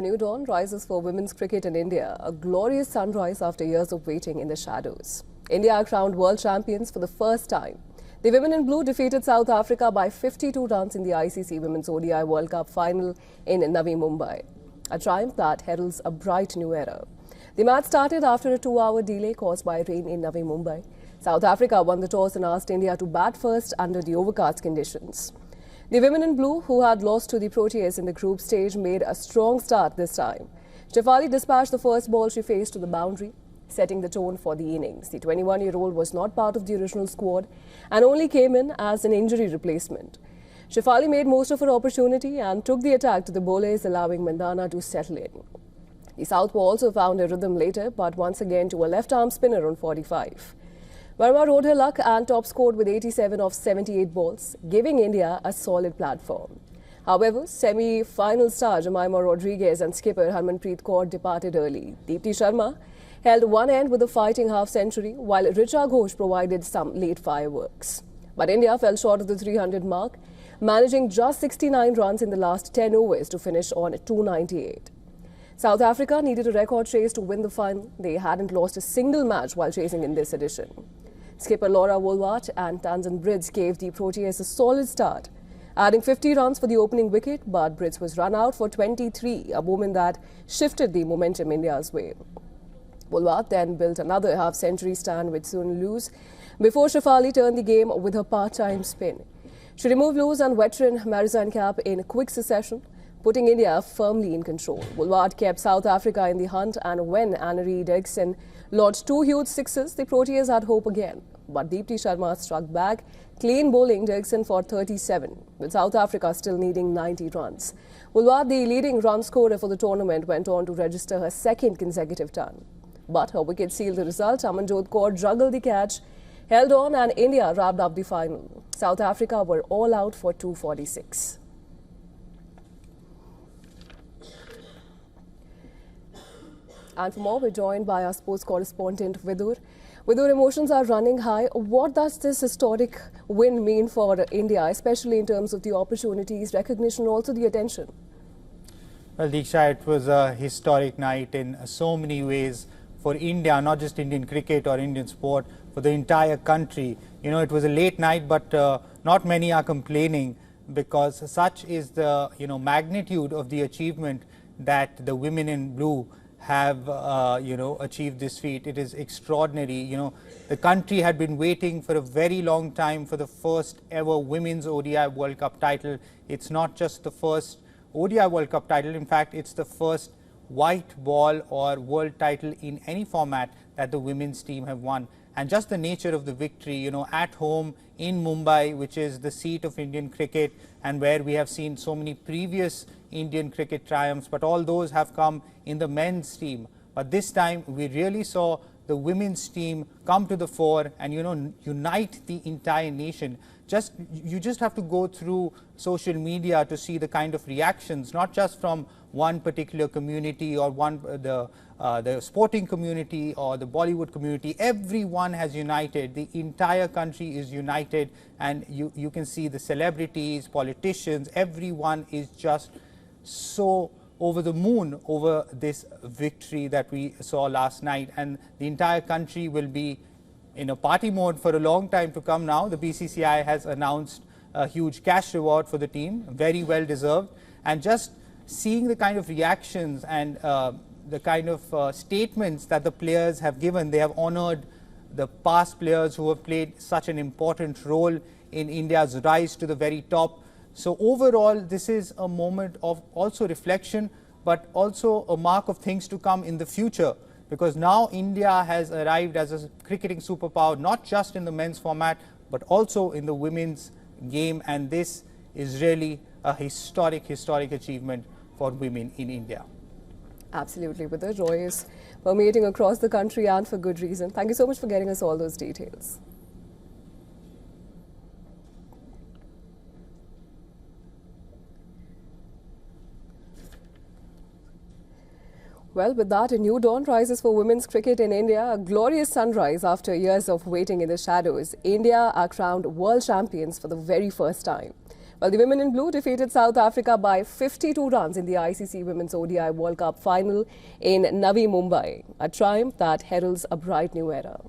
A new dawn rises for women's cricket in India, a glorious sunrise after years of waiting in the shadows. India are crowned world champions for the first time. The women in blue defeated South Africa by 52 runs in the ICC Women's ODI World Cup final in Navi Mumbai, a triumph that heralds a bright new era. The match started after a 2-hour delay caused by rain in Navi Mumbai. South Africa won the toss and asked India to bat first under the overcast conditions. The women in blue, who had lost to the Proteas in the group stage, made a strong start this time. Shafali dispatched the first ball she faced to the boundary, setting the tone for the innings. The 21-year-old was not part of the original squad and only came in as an injury replacement. Shafali made most of her opportunity and took the attack to the bowlers, allowing Mandana to settle in. The southpaw also found a rhythm later, but once again to a left-arm spinner on 45. Verma rode her luck and top scored with 87 of 78 balls, giving India a solid platform. However, semi-final star Jemimah Rodriguez and skipper Harmanpreet Kaur departed early. Deepti Sharma held one end with a fighting half-century, while Richa Ghosh provided some late fireworks. But India fell short of the 300 mark, managing just 69 runs in the last 10 overs to finish on 298. South Africa needed a record chase to win the final. They hadn't lost a single match while chasing in this edition. Skipper Laura Woolwart and Tanzan Briggs gave the Proteas a solid start, adding 50 runs for the opening wicket, but Briggs was run out for 23, a moment that shifted the momentum India's way. Woolwart then built another half-century stand with soon lose before Shafali turned the game with her part-time spin. She removed loose and veteran Marizanne Cap in quick succession, putting India firmly in control. Woolwart kept South Africa in the hunt, and when Annery Dirksen lodged two huge sixes, the Proteas had hope again. But Deepti Sharma struck back, clean bowling Dirksen for 37, with South Africa still needing 90 runs. Woolwart, the leading run scorer for the tournament, went on to register her second consecutive ton. But her wicket sealed the result. Amanjot Kaur juggled the catch, held on, and India wrapped up the final. South Africa were all out for 246. And for more, we're joined by our sports correspondent, Vidur. Vidur, emotions are running high. What does this historic win mean for India, especially in terms of the opportunities, recognition, also the attention? Well, Diksha, it was a historic night in so many ways for India, not just Indian cricket or Indian sport, for the entire country. You know, it was a late night, but not many are complaining, because such is the magnitude of the achievement that the women in blue have achieved this feat. It is extraordinary. The country had been waiting for a very long time for the first ever Women's ODI World Cup title. It's not just the first ODI World Cup title. In fact, it's the first white ball or world title in any format that the women's team have won. And just the nature of the victory, at home in Mumbai, which is the seat of Indian cricket and where we have seen so many previous Indian cricket triumphs, but all those have come in the men's team. But this time we really saw the women's team come to the fore and unite the entire nation. You just have to go through social media to see the kind of reactions, not just from one particular community or the sporting community or the Bollywood community. Everyone has united. The entire country is united, and you can see the celebrities, politicians, everyone is just so over the moon over this victory that we saw last night, and the entire country will be in a party mode for a long time to come now. The BCCI has announced a huge cash reward for the team, very well deserved, and just seeing the kind of reactions and the kind of statements that the players have given. They have honored the past players who have played such an important role in India's rise to the very top. So overall, this is a moment of also reflection, but also a mark of things to come in the future, because now India has arrived as a cricketing superpower, not just in the men's format, but also in the women's game. And this is really a historic achievement for women in India. Absolutely, but the joy is permeating across the country, and for good reason. Thank you so much for getting us all those details. Well, with that, a new dawn rises for women's cricket in India, a glorious sunrise after years of waiting in the shadows. India are crowned world champions for the very first time. Well, the women in blue defeated South Africa by 52 runs in the ICC Women's ODI World Cup final in Navi Mumbai, a triumph that heralds a bright new era.